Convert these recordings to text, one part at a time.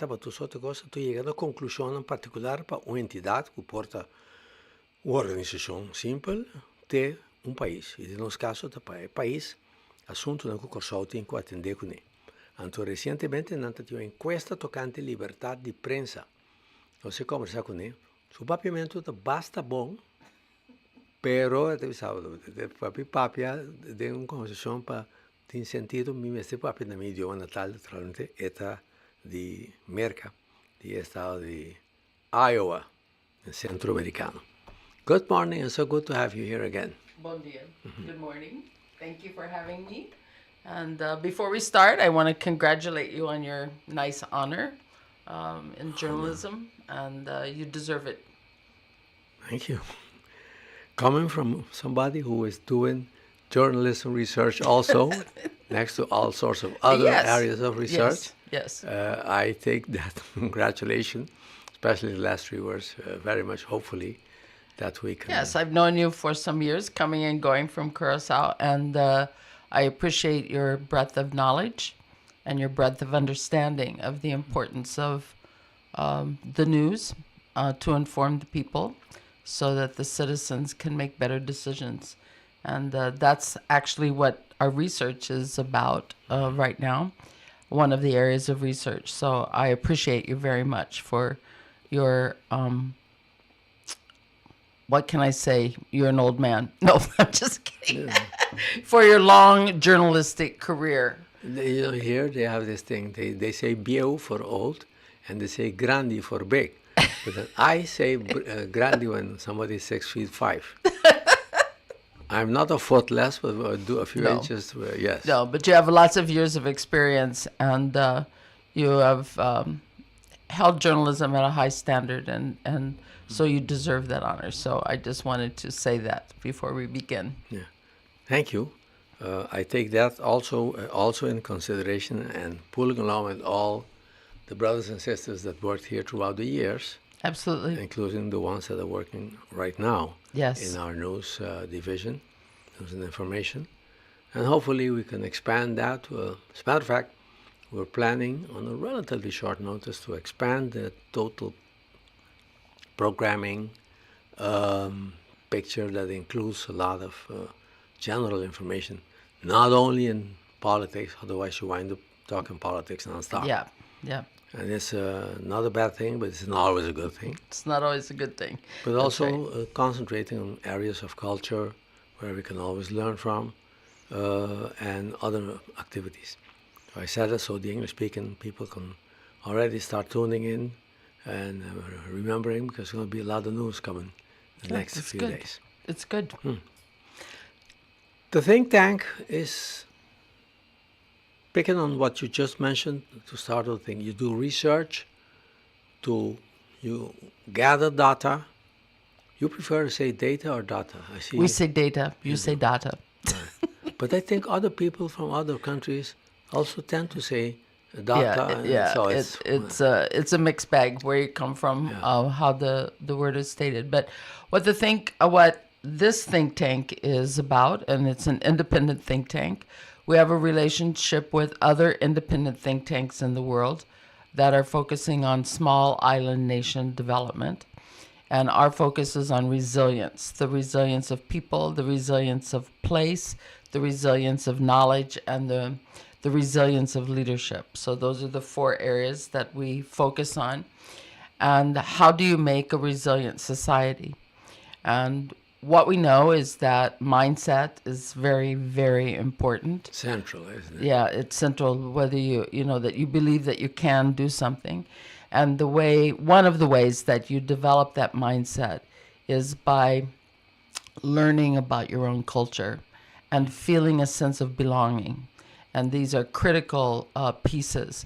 data para tus outras coisas, tu chega a conclusão em particular para uma entidade que porta uma organização simples de um país. E, no nosso caso, o país, assunto que o Corso tem que atender com ele. Então, recentemente, nós tivemos uma encuesta tocante liberdade de prensa. Você conversar com ele, o papiamento basta bom, pero, papi, de uma conversação para tem sentido, este papi na meu idioma natal, naturalmente, é de Merca, de estado de Iowa, centro-americano. Good morning, and so good to have you here again. Bon dia. Good morning. Thank you for having me. And before we start, I want to congratulate you on your nice honor in journalism, and you deserve it. Thank you. Coming from somebody who is doing journalism research also, next to all sorts of other areas of research. Yes. I take that congratulations, especially the last 3 years, very much hopefully that we can. Yes, I've known you for some years, coming and going from Curacao, and I appreciate your breadth of knowledge and your breadth of understanding of the importance of the news to inform the people so that the citizens can make better decisions. And that's actually what our research is about right now, one of the areas of research. So I appreciate you very much for your, what can I say? You're an old man. No, I'm just kidding. Yeah. For your long journalistic career. Here they have this thing. They say viejo for old, and they say grande for big. But I say grande when somebody is 6'5". I'm not a foot less, but I do a few inches. Yes. No, but you have lots of years of experience, and you have held journalism at a high standard, and so you deserve that honor. So I just wanted to say that before we begin. Yeah, thank you. I take that also in consideration and pulling along with all the brothers and sisters that worked here throughout the years. Absolutely. Including the ones that are working right now. Yes. In our news division, news and information. And hopefully we can expand that. As a matter of fact, we're planning on a relatively short notice to expand the total programming picture that includes a lot of general information, not only in politics, otherwise you wind up talking politics nonstop. Yeah, yeah. And it's not a bad thing, but it's not always a good thing. It's not always a good thing. But also concentrating on areas of culture where we can always learn from and other activities. So I said that so the English-speaking people can already start tuning in and remembering, because there's going to be a lot of news coming the next few days. It's good. The think tank is picking on what you just mentioned to start the thing. You do research, you gather data. You prefer to say data or data? I see. We say data. You say data. Right. But I think other people from other countries also tend to say data. Yeah. So it's a mixed bag where you come from, how the word is stated. But what this think tank is about, and it's an independent think tank. We have a relationship with other independent think tanks in the world that are focusing on small island nation development. And our focus is on resilience, the resilience of people, the resilience of place, the resilience of knowledge, and the resilience of leadership. So those are the 4 areas that we focus on. And how do you make a resilient society? And what we know is that mindset is very, very important. Central, isn't it? Yeah, it's central, whether that you believe that you can do something. And one of the ways that you develop that mindset is by learning about your own culture and feeling a sense of belonging. And these are critical pieces.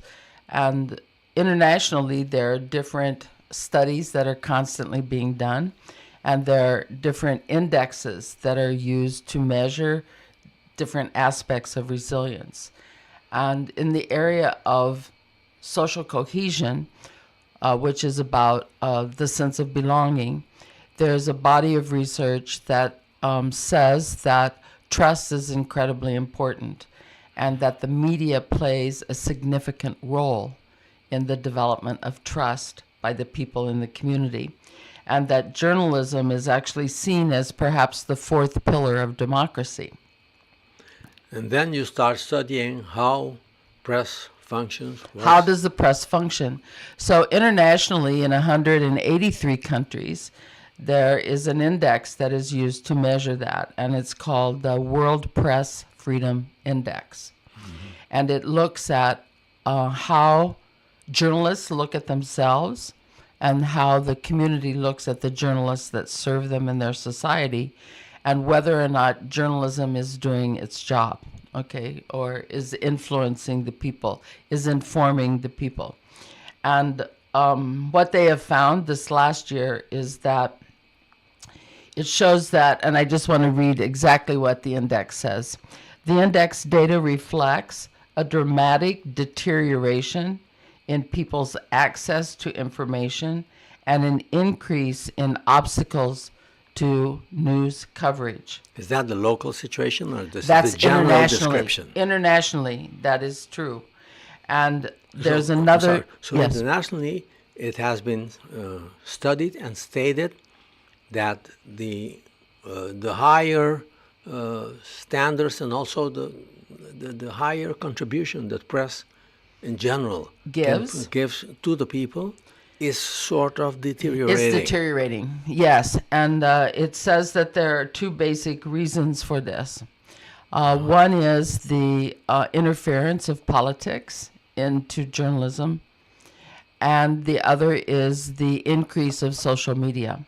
And internationally, there are different studies that are constantly being done. And there are different indexes that are used to measure different aspects of resilience. And in the area of social cohesion, which is about the sense of belonging, there's a body of research that says that trust is incredibly important and that the media plays a significant role in the development of trust by the people in the community, and that journalism is actually seen as perhaps the fourth pillar of democracy. And then you start studying how press functions. How does the press function? So internationally, in 183 countries, there is an index that is used to measure that, and it's called the World Press Freedom Index. And it looks at how journalists look at themselves and how the community looks at the journalists that serve them in their society, and whether or not journalism is doing its job, okay, or is influencing the people, is informing the people. And what they have found this last year is that it shows that, and I just want to read exactly what the index says. The index data reflects a dramatic deterioration in people's access to information and an increase in obstacles to news coverage. Is that the local situation, or this That's is the general description? Internationally, that is true. And there's So, I'm another. sorry. So Yes. internationally, it has been studied and stated that the higher standards and also the higher contribution that press in general Gives to the people is sort of deteriorating. It's deteriorating, yes. And it says that there are two basic reasons for this. One is the interference of politics into journalism, and the other is the increase of social media.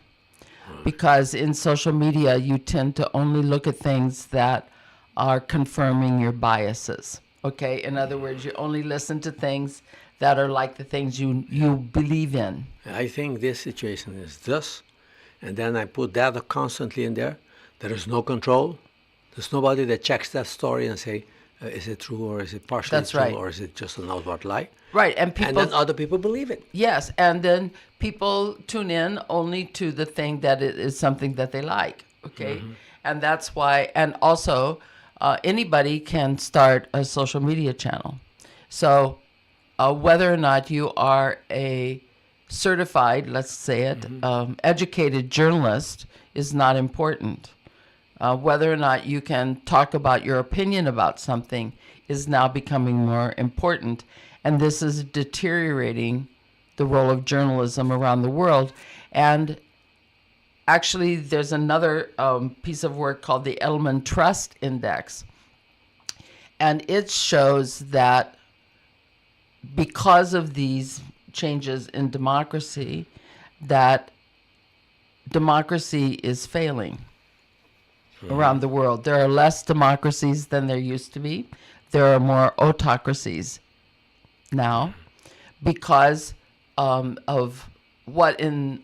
Because in social media, you tend to only look at things that are confirming your biases. Okay, in other words, you only listen to things that are like the things you believe in. I think this situation is this, and then I put data constantly in there. There is no control. There's nobody that checks that story and say, is it true, or is it partially That's true, right. or is it just an outright lie? Right, and And people, then other people believe it. yes, and then people tune in only to the thing that it is something that they like, okay? And that's why, and also, anybody can start a social media channel. So whether or not you are a certified, let's say it, educated journalist is not important. Whether or not you can talk about your opinion about something is now becoming more important. And this is deteriorating the role of journalism around the world. And actually, there's another piece of work called the Edelman Trust Index. And it shows that because of these changes in democracy, that democracy is failing around the world. There are less democracies than there used to be. There are more autocracies now because of what in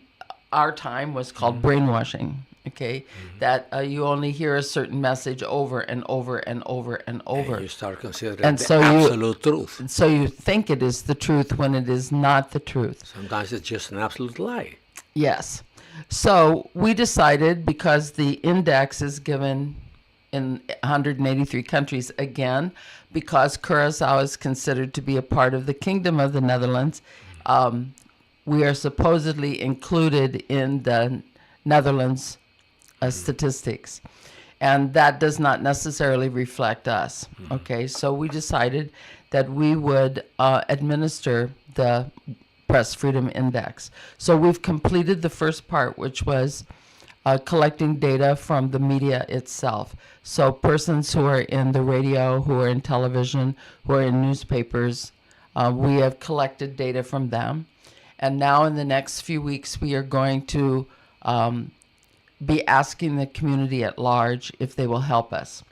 our time was called brainwashing, okay? That you only hear a certain message over and over and over and over. And you start considering And the so absolute truth. So you think it is the truth when it is not the truth. Sometimes it's just an absolute lie. Yes. So we decided, because the index is given in 183 countries, again, because Curaçao is considered to be a part of the Kingdom of the Netherlands, we are supposedly included in the Netherlands statistics. And that does not necessarily reflect us. Okay, so we decided that we would administer the Press Freedom Index. So we've completed the first part, which was collecting data from the media itself. So persons who are in the radio, who are in television, who are in newspapers, we have collected data from them. And now in the next few weeks, we are going to be asking the community at large if they will help us.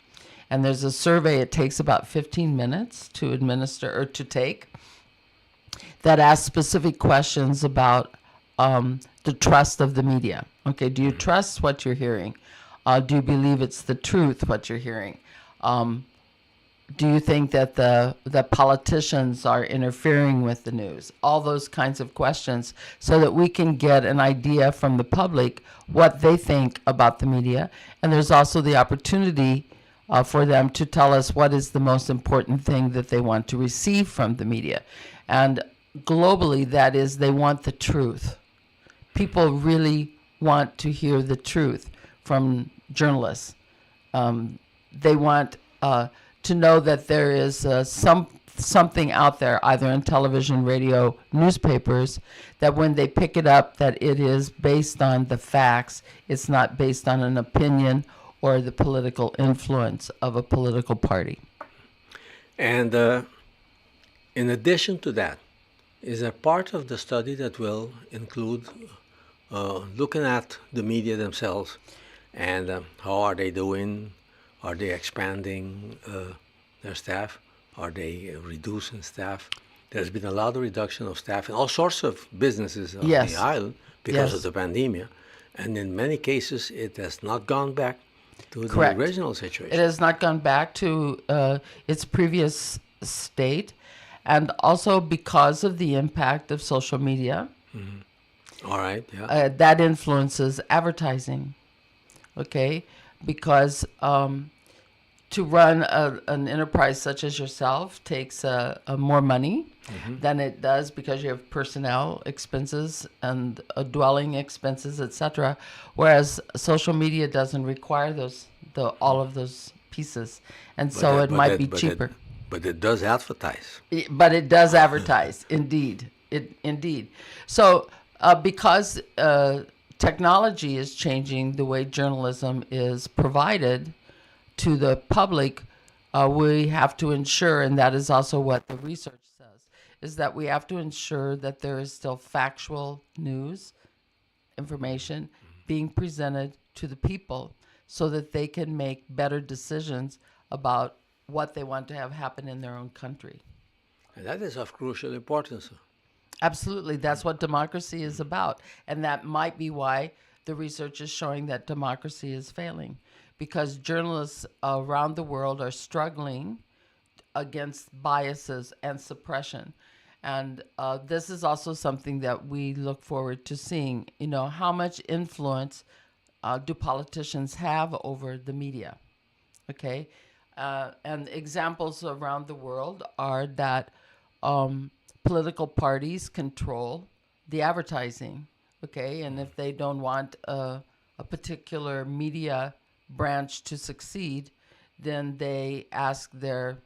And there's a survey, it takes about 15 minutes to administer or to take, that asks specific questions about the trust of the media. Okay, do you trust what you're hearing? Do you believe it's the truth, what you're hearing? Do you think that the politicians are interfering with the news? All those kinds of questions, so that we can get an idea from the public what they think about the media. And there's also the opportunity for them to tell us what is the most important thing that they want to receive from the media. And globally, that is, they want the truth. People really want to hear the truth from journalists. They want to know that there is something out there, either in television, radio, newspapers, that when they pick it up, that it is based on the facts. It's not based on an opinion or the political influence of a political party. And in addition to that, is a part of the study that will include looking at the media themselves and how are they doing? Are they expanding their staff? Are they reducing staff? There's been a lot of reduction of staff in all sorts of businesses on Yes. the island because Yes. of the pandemic. And in many cases, it has not gone back to Correct. the original It situation. has not gone back to its previous state, and also because of the impact of social media, All right, yeah. that influences advertising. Okay, because to run an enterprise such as yourself takes more money than it does because you have personnel expenses and dwelling expenses, etc. Whereas social media doesn't require all of those pieces, and so it might be cheaper. But it does advertise. But it does advertise, indeed. Indeed. So because technology is changing the way journalism is provided to the public, we have to ensure, and that is also what the research says, is that we have to ensure that there is still factual news, information being presented to the people so that they can make better decisions about what they want to have happen in their own country. And that is of crucial importance. Absolutely. That's what democracy is about. And that might be why the research is showing that democracy is failing, because journalists around the world are struggling against biases and suppression. And this is also something that we look forward to seeing. You know, how much influence do politicians have over the media? Okay. And examples around the world are that political parties control the advertising, okay? And if they don't want a particular media branch to succeed, then they ask their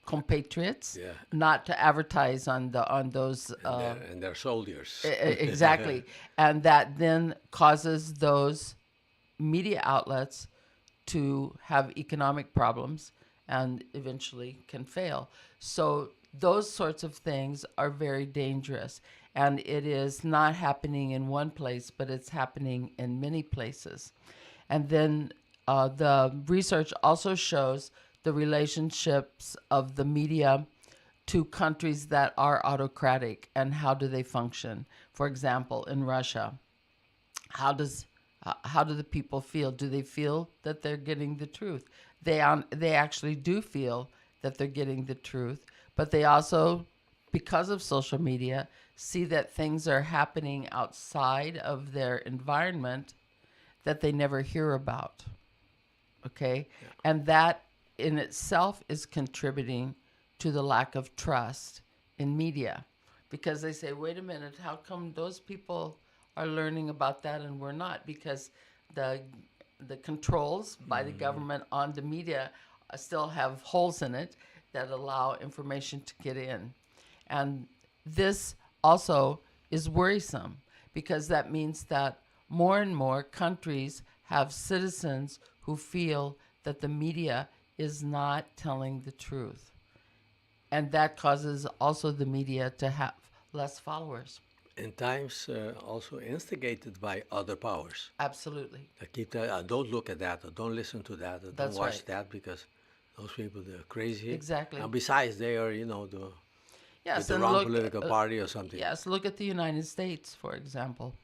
compatriots not to advertise on those. And their soldiers. Exactly. And that then causes those media outlets to have economic problems and eventually can fail. So those sorts of things are very dangerous. And it is not happening in one place, but it's happening in many places. And then the research also shows the relationships of the media to countries that are autocratic and how do they function. For example, in Russia, how do the people feel? Do they feel that they're getting the truth? They actually do feel that they're getting the truth, but they also, because of social media, see that things are happening outside of their environment that they never hear about. Okay? Yeah. And that in itself is contributing to the lack of trust in media, because they say, wait a minute, how come those people are learning about that and we're not? Because the controls by the government on the media still have holes in it that allow information to get in. And this also is worrisome, because that means that more and more countries have citizens who feel that the media is not telling the truth. And that causes also the media to have less followers. In times also instigated by other powers. Absolutely. Don't look at that, or don't listen to that, or don't watch that, because those people, they're crazy. Exactly. And besides, they are, the wrong political party or something. Yes, look at the United States, for example.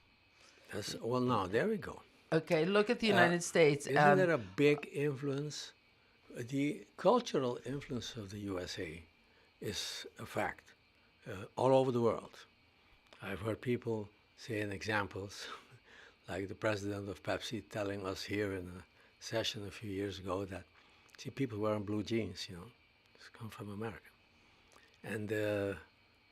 Well, now, there we go. Okay, look at the United States. Isn't there a big influence? The cultural influence of the USA is a fact all over the world. I've heard people saying examples, like the president of Pepsi telling us here in a session a few years ago that, see, people wearing blue jeans, it's come from America. And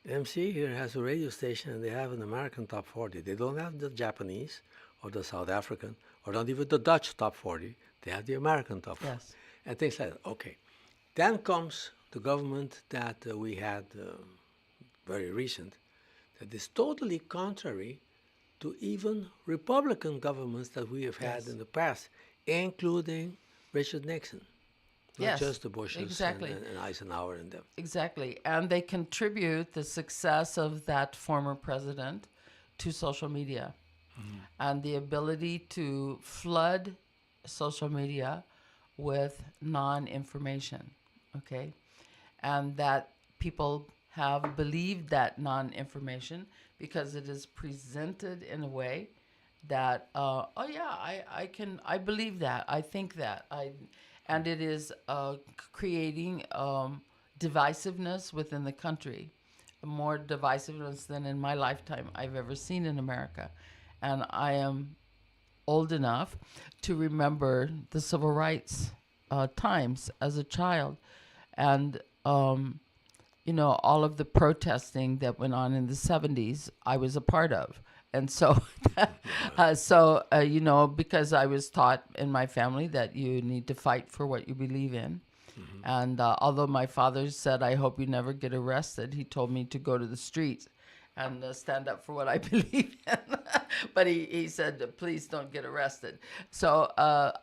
MC here has a radio station and they have an American top 40. They don't have the Japanese or the South African or not even the Dutch top 40. They have the American top 40 Yes. and things like that. Okay. Then comes the government that we had very recent that is totally contrary to even Republican governments that we have had Yes. in the past, including Richard Nixon. Not Yes, just the Bushes exactly. and Eisenhower and them. Exactly. And they contribute the success of that former president to social media and the ability to flood social media with non-information, okay? And that people have believed that non-information because it is presented in a way that I believe that, I think that, and it is creating divisiveness within the country, more divisiveness than in my lifetime I've ever seen in America. And I am old enough to remember the civil rights times as a child, and all of the protesting that went on in the 70s, I was a part of. And so, because I was taught in my family that you need to fight for what you believe in. And although my father said, I hope you never get arrested, he told me to go to the streets and stand up for what I believe in. But he said, please don't get arrested. So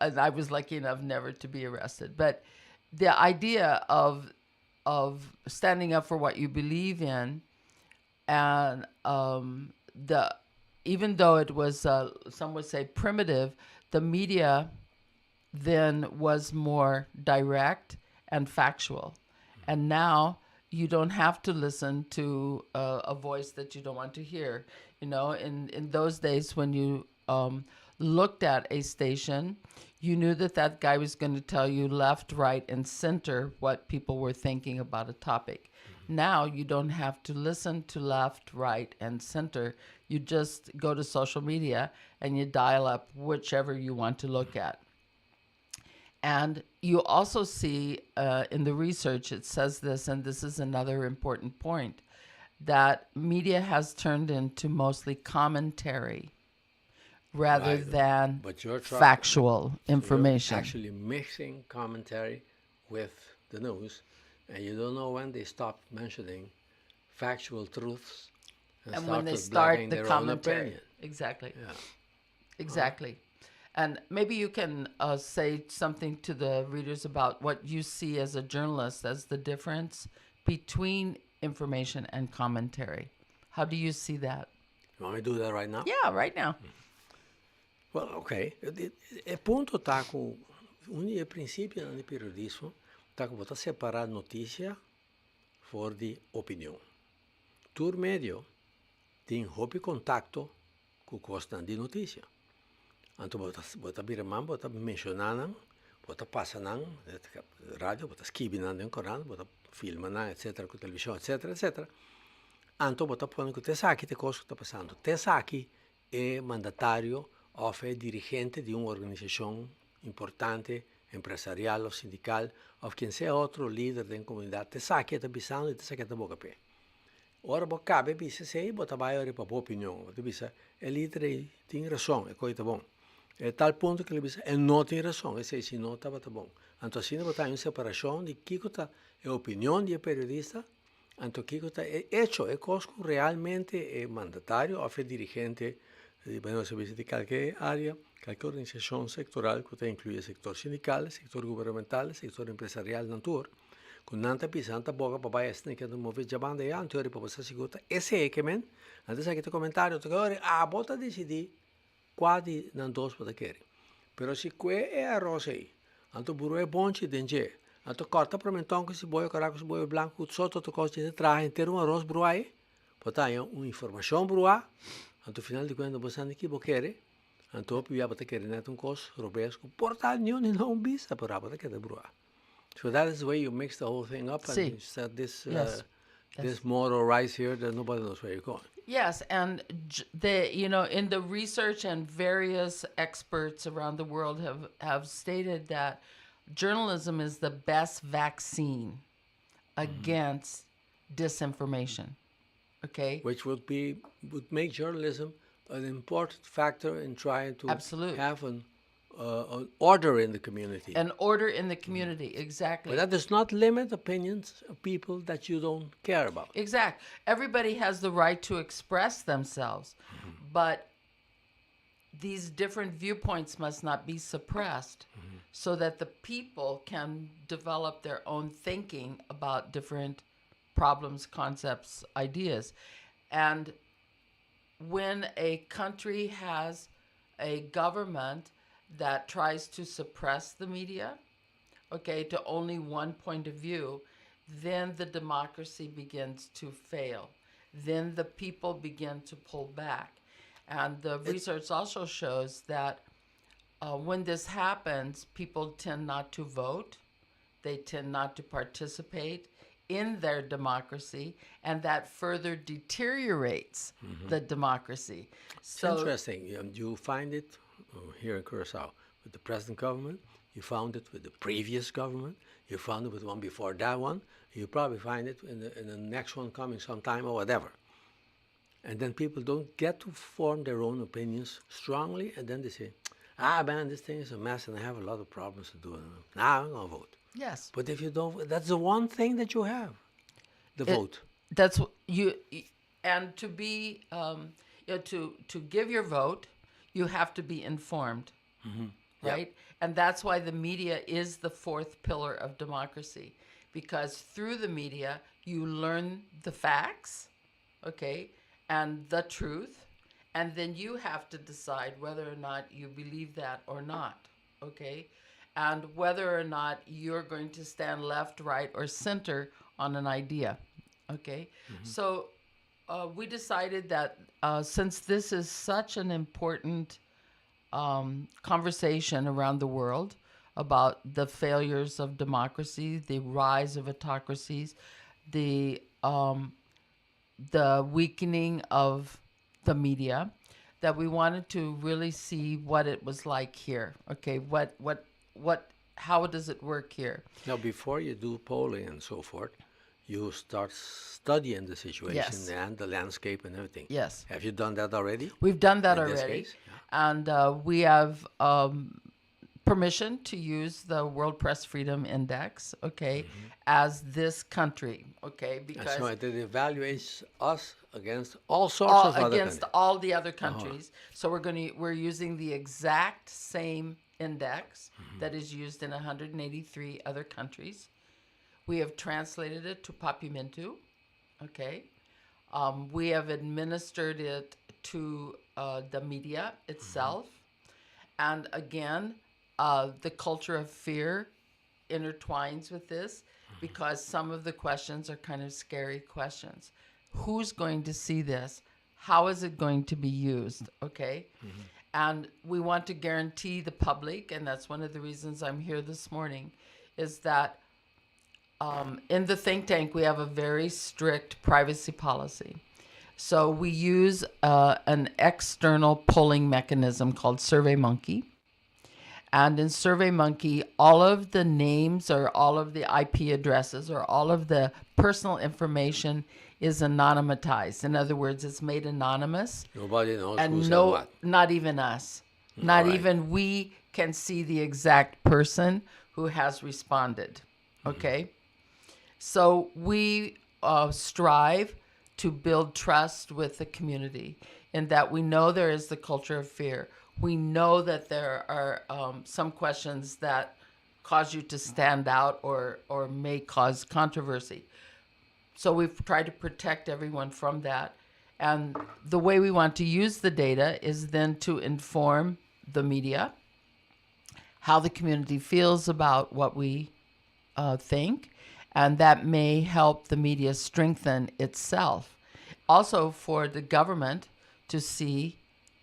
and I was lucky enough never to be arrested. But the idea of standing up for what you believe in, and even though it was some would say primitive, the media then was more direct and factual, and now you don't have to listen to a voice that you don't want to hear. In those days when you looked at a station, you knew that guy was going to tell you left, right, and center what people were thinking about a topic. Now you don't have to listen to left, right, and center. You just go to social media and you dial up whichever you want to look at. And you also see in the research, it says this, and this is another important point, that media has turned into mostly commentary rather Right. than But you're factual information. You're actually mixing commentary with the news, and you don't know when they stop mentioning factual truths And start when they with start blabbing the their own commentary. opinion. Exactly. Yeah. Exactly. And maybe you can say something to the readers about what you see as a journalist as the difference between information and commentary. How do you see that? You want me to do that right now? Yeah, right now. Well, okay. O ponto está com o princípio no periodismo está com botar separar notícia for de opinião. Tur medio tem hobby contacto com costa de notícia. Anto bota biraman, bota mencionanan, bota passanan, rádio, bota skibinan em Coran, bota filmanan, etc., com televisão, etc., etc. Anto bota põe que te saque te coisa que está passando. Te saque é mandatário ou é dirigente de uma organização importante, empresarial ou sindical, ou quem seja outro líder da comunidade. Te saque está pensando e te saque está boca pé. Ora, boca cabe, bisa sei, bota vai ora para boa opinião. Bota bisa, é líder tem razão, é coisa bom. É tal ponto que ele diz, ele não tem razão, e se não estava bom. Então, assim, botar uma separação de que é a opinião do periodista, então que é hecho, é coisa que realmente é mandatário ou é dirigente de qualquer área, qualquer organização sectoral, que inclui sector sindical, sector governamental, sector empresarial, natur. Quando não está pensando, boca para baixo, tem que mover já banda e antes, para você segurar. Esse é que, man, antes aqui tem comentário, bota decidir, quase não dois para querer. Pero se que é arroz aí, então buru é bom de dentro, então corta para mim então que se boia caraco se boia branco, só todo coisa de traje inteiro arroz buru aí, botar aí uma informação buru aí, então final de contas você não que querer, então eu ia botar querer neto coisa robesco, portal nenhum não bisa para botar querer buru aí. So that is the way you mix the whole thing up and you set this this moral rise here that nobody knows where you're going. Yes, and in the research, and various experts around the world have stated that journalism is the best vaccine against disinformation. Okay? Which would make journalism an important factor in trying to Absolute. have an order in the community. An order in the community, exactly. But that does not limit opinions of people that you don't care about. Exact. Everybody has the right to express themselves, but these different viewpoints must not be suppressed so that the people can develop their own thinking about different problems, concepts, ideas. And when a country has a government that tries to suppress the media, okay, to only one point of view, then the democracy begins to fail. Then the people begin to pull back. And the research also shows that when this happens, people tend not to vote. They tend not to participate in their democracy, and that further deteriorates the democracy. It's interesting. You find it here in Curacao with the present government. You found it with the previous government. You found it with one before that one. You probably find it in the next one coming sometime or whatever. And then people don't get to form their own opinions strongly, and then they say, man, this thing is a mess and I have a lot of problems to do. Now I'm going to vote. Yes. But if you don't, that's the one thing that you have, the vote. That's what you, and to be, to give your vote, you have to be informed, right? Yep. And that's why the media is the fourth pillar of democracy, because through the media, you learn the facts, okay, and the truth, and then you have to decide whether or not you believe that or not, okay? And whether or not you're going to stand left, right, or center on an idea, okay? So we decided that since this is such an important conversation around the world about the failures of democracy, the rise of autocracies, the weakening of the media, that we wanted to really see what it was like here. Okay, how does it work here? Now, before you do polling and so forth, you start studying the situation. Yes. And the landscape and everything. Yes. Have you done that already? We've done that In already. this case? And we have permission to use the World Press Freedom Index, okay, as this country, okay, because so it evaluates us against all sorts of other against countries. all the other countries. So we're using the exact same index that is used in 183 other countries. We have translated it to Papiamentu, okay. We have administered it to the media itself, and again, the culture of fear intertwines with this because some of the questions are kind of scary questions. Who's going to see this? How is it going to be used? Okay. And we want to guarantee the public, and that's one of the reasons I'm here this morning, is that in the think tank, we have a very strict privacy policy. So we use an external polling mechanism called SurveyMonkey. And in SurveyMonkey, all of the names or all of the IP addresses or all of the personal information is anonymized. In other words, it's made anonymous. Nobody knows And who said what. not even us. Not right. even we can see the exact person who has responded. Okay? So we strive to build trust with the community in that we know there is the culture of fear. We know that there are some questions that cause you to stand out or may cause controversy. So we've tried to protect everyone from that. And the way we want to use the data is then to inform the media, how the community feels about what we think, and that may help the media strengthen itself. Also for the government to see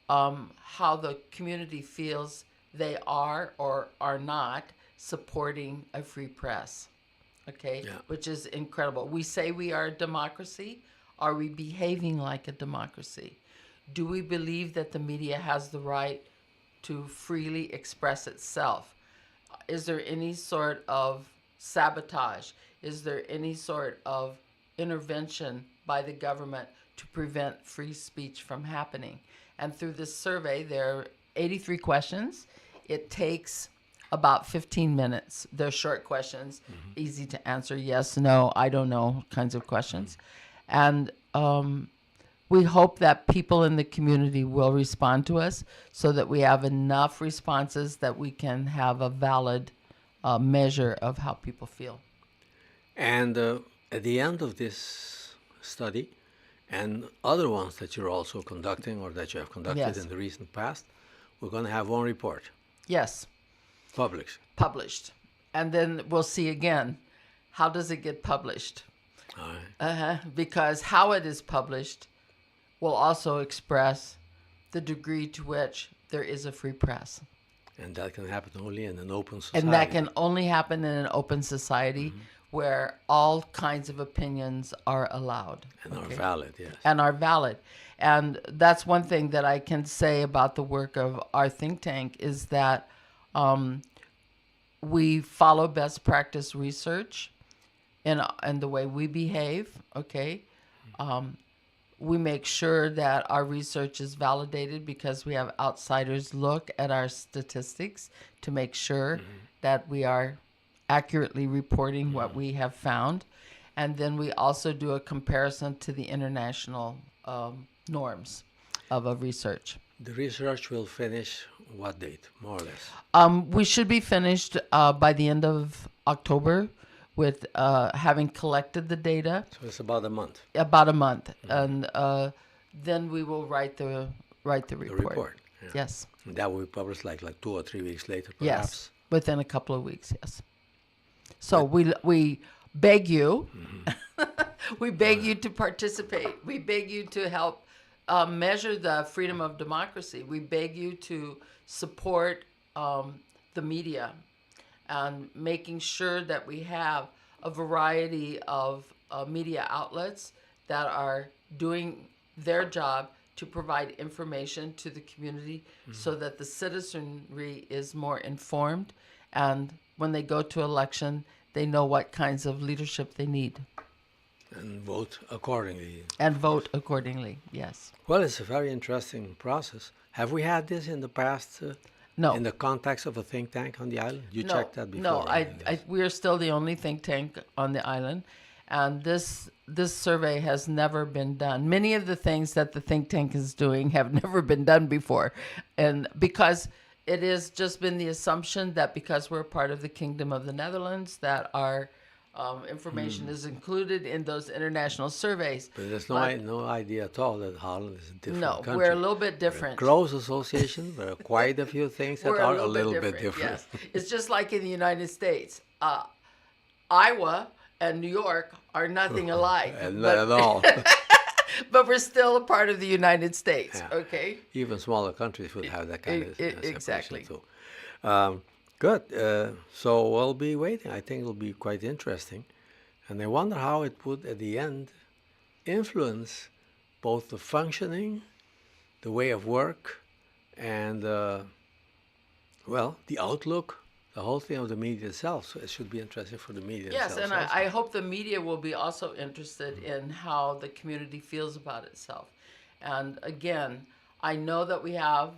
how the community feels they are or are not supporting a free press, okay? Yeah. Which is incredible. We say we are a democracy. Are we behaving like a democracy? Do we believe that the media has the right to freely express itself? Is there any sort of sabotage? Is there any sort of intervention by the government to prevent free speech from happening. And through this survey, there are 83 questions. It takes about 15 minutes. They're short questions, easy to answer, yes, no, I don't know kinds of questions. And we hope that people in the community will respond to us so that we have enough responses that we can have a valid measure of how people feel. And at the end of this study, and other ones that you're also conducting or that you have conducted Yes. in the recent past, we're going to have one report Yes, published. and then we'll see again, how does it get published? All right. Because how it is published will also express the degree to which there is a free press. And that can happen only in an open society. And that can only happen in an open society where all kinds of opinions are allowed. And are valid, yes. And are valid. And that's one thing that I can say about the work of our think tank is that we follow best practice research in the way we behave, okay? We make sure that our research is validated because we have outsiders look at our statistics to make sure that we are accurately reporting what we have found. And then we also do a comparison to the international norms of a research. The research will finish what date, more or less? We should be finished by the end of October with having collected the data. So it's about a month. About a month, and then we will write the report. The report. Yeah. Yes. And that will be published like 2 or 3 weeks later, perhaps. Yes, within a couple of weeks. Yes. So we beg you, we beg you to participate. We beg you to help measure the freedom of democracy. We beg you to support the media and making sure that we have a variety of media outlets that are doing their job to provide information to the community so that the citizenry is more informed, and when they go to election, they know what kinds of leadership they need. And vote accordingly. And vote accordingly, yes. Well, it's a very interesting process. Have we had this in the past? No. In the context of a think tank on the island? You No, checked that before? No, right? we are still the only think tank on the island, and this survey has never been done. Many of the things that the think tank is doing have never been done before, and because it has just been the assumption that because we're part of the Kingdom of the Netherlands, that our information is included in those international surveys. But there's no idea at all that Holland is a different country. No, we're a little bit different. We're a close association. There are quite a few things that are a little bit different. Yes. It's just like in the United States. Iowa and New York are nothing alike. Not at all. But we're still a part of the United States, Yeah. okay? Even smaller countries would have that kind of separation exactly. too. Good. So we'll be waiting. I think it'll be quite interesting. And I wonder how it would, at the end, influence both the functioning, the way of work, and, the outlook, the whole thing of the media itself. So it should be interesting for the media Yes, themselves. and I hope the media will be also interested in how the community feels about itself. And again, I know that we have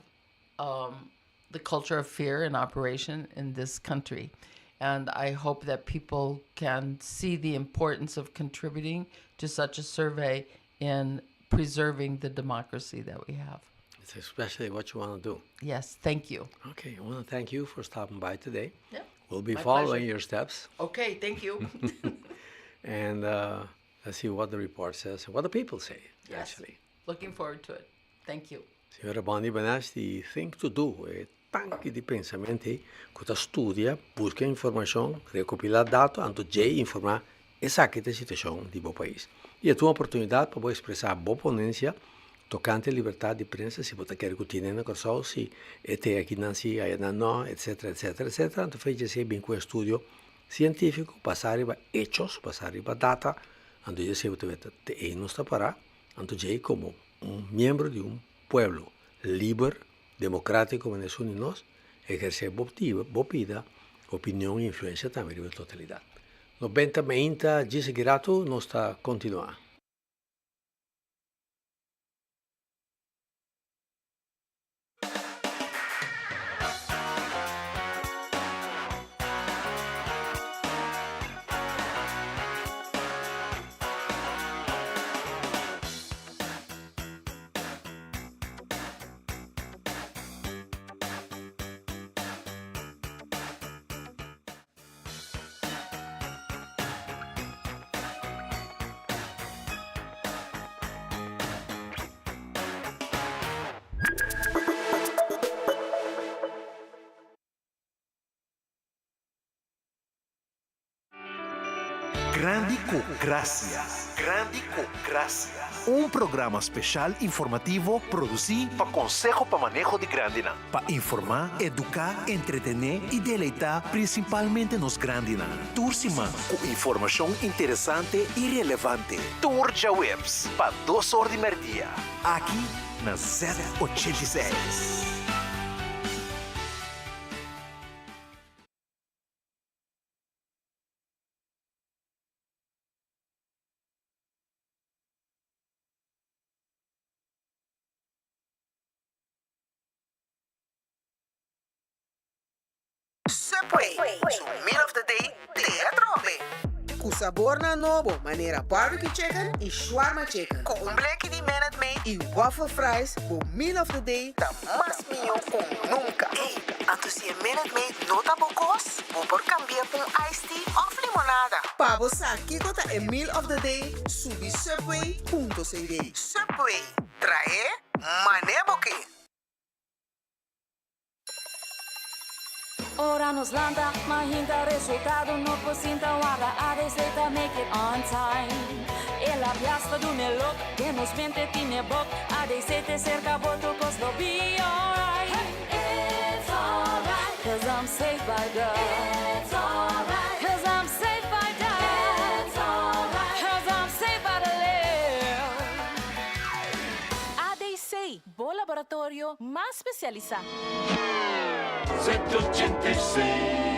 the culture of fear in operation in this country. And I hope that people can see the importance of contributing to such a survey in preserving the democracy that we have. It's especially what you want to do. Yes, thank you. Okay, I want to thank you for stopping by today. Yeah, We'll be my following pleasure. your steps. Okay, thank you. And let's see what the report says and what the people say, Yes. actually. Looking forward to it. Thank you. Signora Bondi Benas di Think to Do e tanti di pensamenti que studia, busca informação, recopila dados, anto já informar exatamente a situação de bo país. E é uma oportunidade para expressar boa ponência tocante a liberdade de prensa, se você quer discutir na coisa, se é aqui não se, aí não, etc, etc, etc. Então fez assim bem com o estudo científico, passar para hechos, passar para data, anto já se você é não está para, anto já como membro de pueblo libre, democrático como nós, exercer boa vida, opinião e influência também na totalidade. 90mainta, dice grato, não está continuando. Grandicocracia. Um programa especial informativo produzido para Consejo para Manejo de Grandina. Para informar, educar, entretener e deleitar principalmente nos Grandina. Tursima com informação interessante e relevante. Turja Webs para 2 horas de merdia. Aqui na Z86. Subway, so meal of the day, teatrobe. Com sabor na novo, maneira barbecue chicken e shawarma chicken. Com um bleque de Minute Maid e waffle fries, o meal of the day tá mais minho com nunca. Ei, antes se Minute Maid não tá bocos, vou por cambiar com iced tea ou limonada. Para você aqui tá é meal of the day, subi subway.cd. Subway, trae, mané boque. Ora nos landa, mainta resultado no posinta guarda a receita make it on time. E la piasta do meu look, que nos mente tiene boc, a receita cerca boto cos no be alright. It's alright, 'cause I'm saved by God. It's alright, 'cause I'm saved by God. It's alright, 'cause I'm saved by the Lord. ADC, bom laboratório mais especializado. Z86